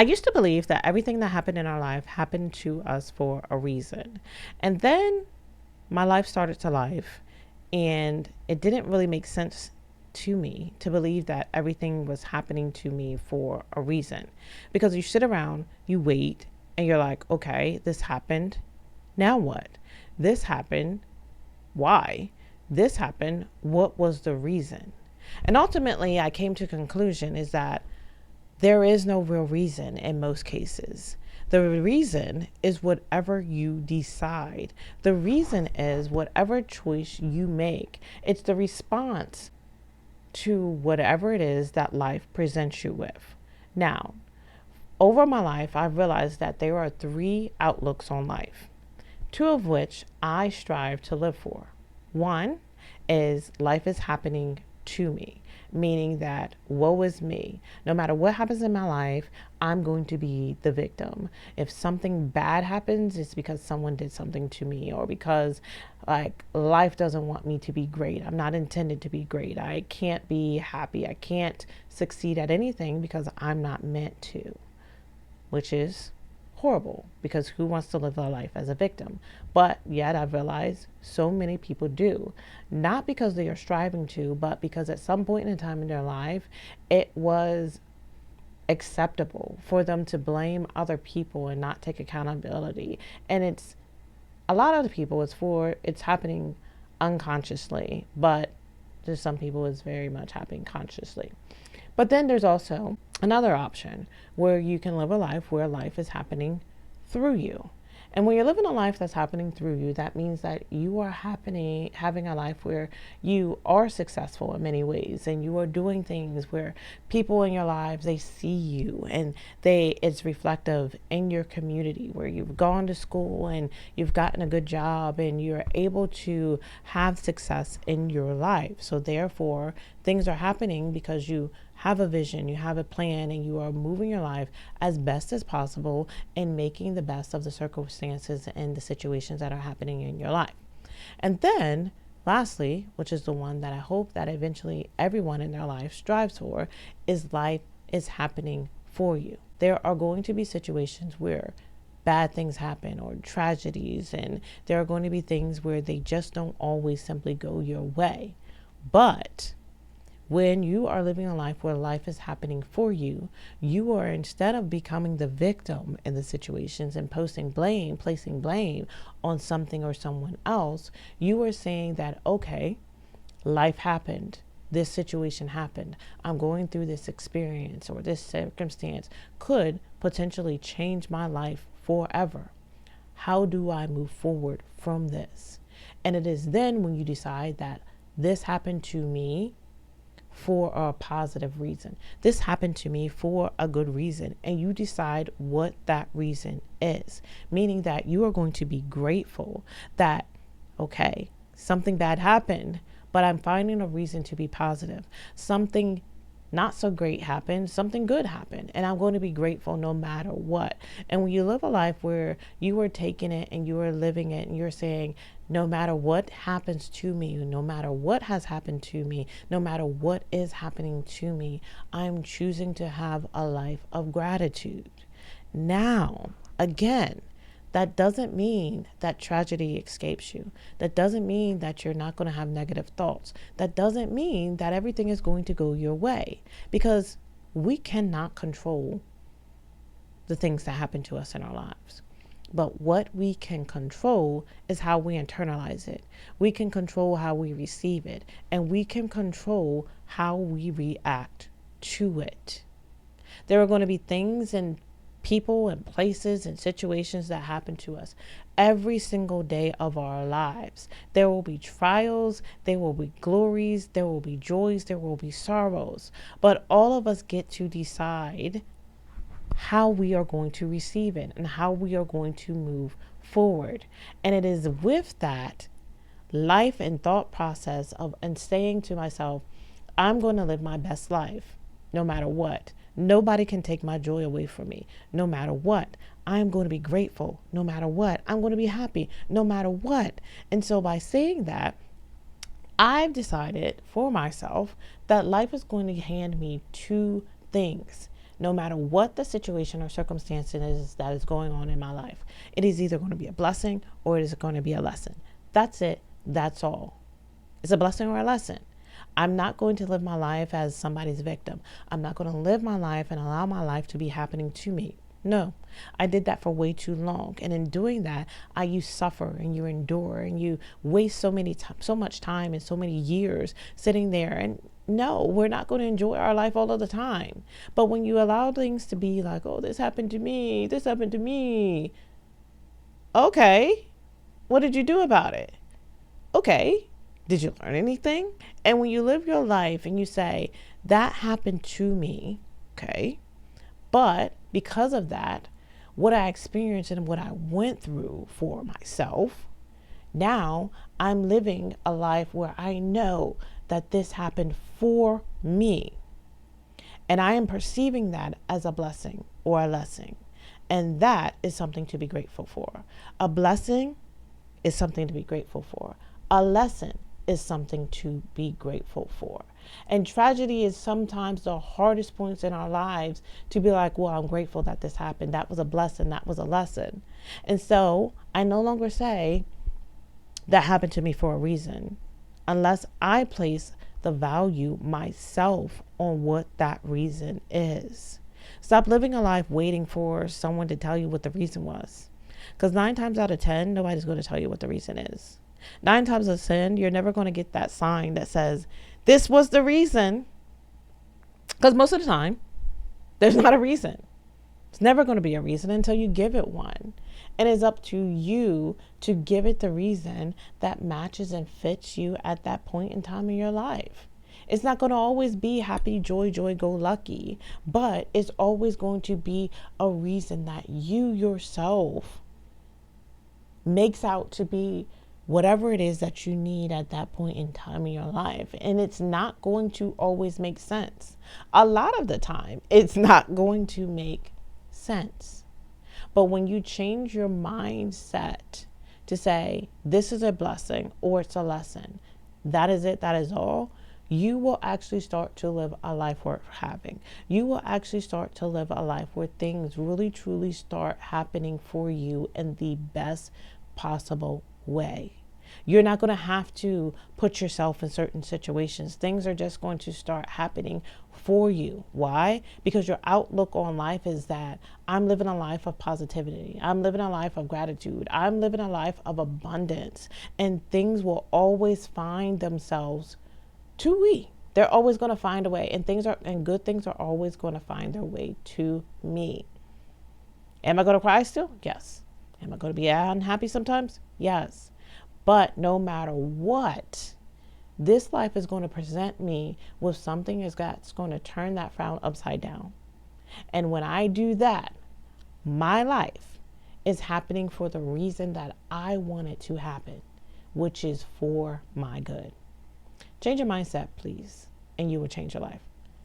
used to believe that everything that happened in our life happened to us for a reason. And then my life started to life, and it didn't really make sense to me to believe that everything was happening to me for a reason. Because you sit around, you wait, and you're like, okay, this happened. Now what? This happened. Why? This happened. What was the reason? And ultimately, I came to a conclusion is that there is no real reason in most cases. The reason is whatever you decide. The reason is whatever choice you make. It's the response to whatever it is that life presents you with. Now, over my life, I've realized that there are three outlooks on life, two of which I strive to live for. One is life is happening to me, meaning that woe is me. No matter what happens in my life, I'm going to be the victim. If something bad happens, it's because someone did something to me, or because like life doesn't want me to be great. I'm not intended to be great. I can't be happy. I can't succeed at anything because I'm not meant to, which is horrible, because who wants to live their life as a victim? But yet I've realized so many people do, not because they are striving to, but because at some point in time in their life, it was acceptable for them to blame other people and not take accountability. And it's a lot of the people, it's happening unconsciously, but to some people it's very much happening consciously. But then there's also another option where you can live a life where life is happening through you. And when you're living a life that's happening through you, that means that you are having a life where you are successful in many ways, and you are doing things where people in your lives, they see you, and it's reflective in your community, where you've gone to school and you've gotten a good job and you're able to have success in your life. So therefore, things are happening because you have a vision, you have a plan, and you are moving your life as best as possible and making the best of the circumstances and the situations that are happening in your life. And then lastly, which is the one that I hope that eventually everyone in their life strives for, is life is happening for you. There are going to be situations where bad things happen, or tragedies, and there are going to be things where they just don't always simply go your way. But when you are living a life where life is happening for you, you are, instead of becoming the victim in the situations and placing blame on something or someone else, you are saying that, okay, life happened. This situation happened. I'm going through this experience, or this circumstance could potentially change my life forever. How do I move forward from this? And it is then when you decide that this happened to me for a positive reason. This happened to me for a good reason. And you decide what that reason is, meaning that you are going to be grateful that, okay, something bad happened, but I'm finding a reason to be positive. Something not so great happened, something good happened, and I'm going to be grateful no matter what. And when you live a life where you are taking it and you are living it, and you're saying, no matter what happens to me, no matter what has happened to me, no matter what is happening to me, I'm choosing to have a life of gratitude. Now, again, that doesn't mean that tragedy escapes you. That doesn't mean that you're not going to have negative thoughts. That doesn't mean that everything is going to go your way, because we cannot control the things that happen to us in our lives. But what we can control is how we internalize it. We can control how we receive it, and we can control how we react to it. There are going to be things and people and places and situations that happen to us every single day of our lives. There will be trials, there will be glories, there will be joys, there will be sorrows. But all of us get to decide how we are going to receive it and how we are going to move forward. And it is with that life and thought process of and saying to myself, I'm going to live my best life no matter what. Nobody can take my joy away from me, no matter what. I'm going to be grateful, no matter what. I'm going to be happy, no matter what. And so by saying that, I've decided for myself that life is going to hand me two things. no matter what the situation or circumstance is that is going on in my life. It is either going to be a blessing or it is going to be a lesson. That's it. That's all. It's a blessing or a lesson. I'm not going to live my life as somebody's victim. I'm not going to live my life and allow my life to be happening to me. No, I did that for way too long. And in doing that, you suffer and you endure and you waste so much time and so many years sitting there. And no, we're not going to enjoy our life all of the time. But when you allow things to be like, oh, this happened to me, this happened to me. Okay, what did you do about it? Okay, did you learn anything? And when you live your life and you say, that happened to me, okay, but because of that, what I experienced and what I went through for myself, now I'm living a life where I know that this happened for me. And I am perceiving that as a blessing or a lesson. And that is something to be grateful for. A blessing is something to be grateful for. A lesson is something to be grateful for. And tragedy is sometimes the hardest points in our lives to be like, well, I'm grateful that this happened. That was a blessing. That was a lesson. And so I no longer say that happened to me for a reason, unless I place the value myself on what that reason is. Stop living a life waiting for someone to tell you what the reason was. Because 9 times out of 10, nobody's going to tell you what the reason is. 9 times out of 10, you're never going to get that sign that says, this was the reason. Because most of the time, there's not a reason. It's never going to be a reason until you give it one. And it's up to you to give it the reason that matches and fits you at that point in time in your life. It's not going to always be happy, joy, go lucky, but it's always going to be a reason that you yourself makes out to be whatever it is that you need at that point in time in your life. And it's not going to always make sense. A lot of the time, it's not going to make sense. But when you change your mindset to say, this is a blessing or it's a lesson, that is it, that is all, you will actually start to live a life worth having. You will actually start to live a life where things really, truly start happening for you in the best possible way. You're not going to have to put yourself in certain situations. Things are just going to start happening for you. Why? Because your outlook on life is that I'm living a life of positivity. I'm living a life of gratitude. I'm living a life of abundance. And things will always find themselves to me. They're always going to find a way. And good things are always going to find their way to me. Am I going to cry still? Yes. Am I going to be unhappy sometimes? Yes. But no matter what, this life is going to present me with something that's going to turn that frown upside down. And when I do that, my life is happening for the reason that I want it to happen, which is for my good. Change your mindset, please, and you will change your life.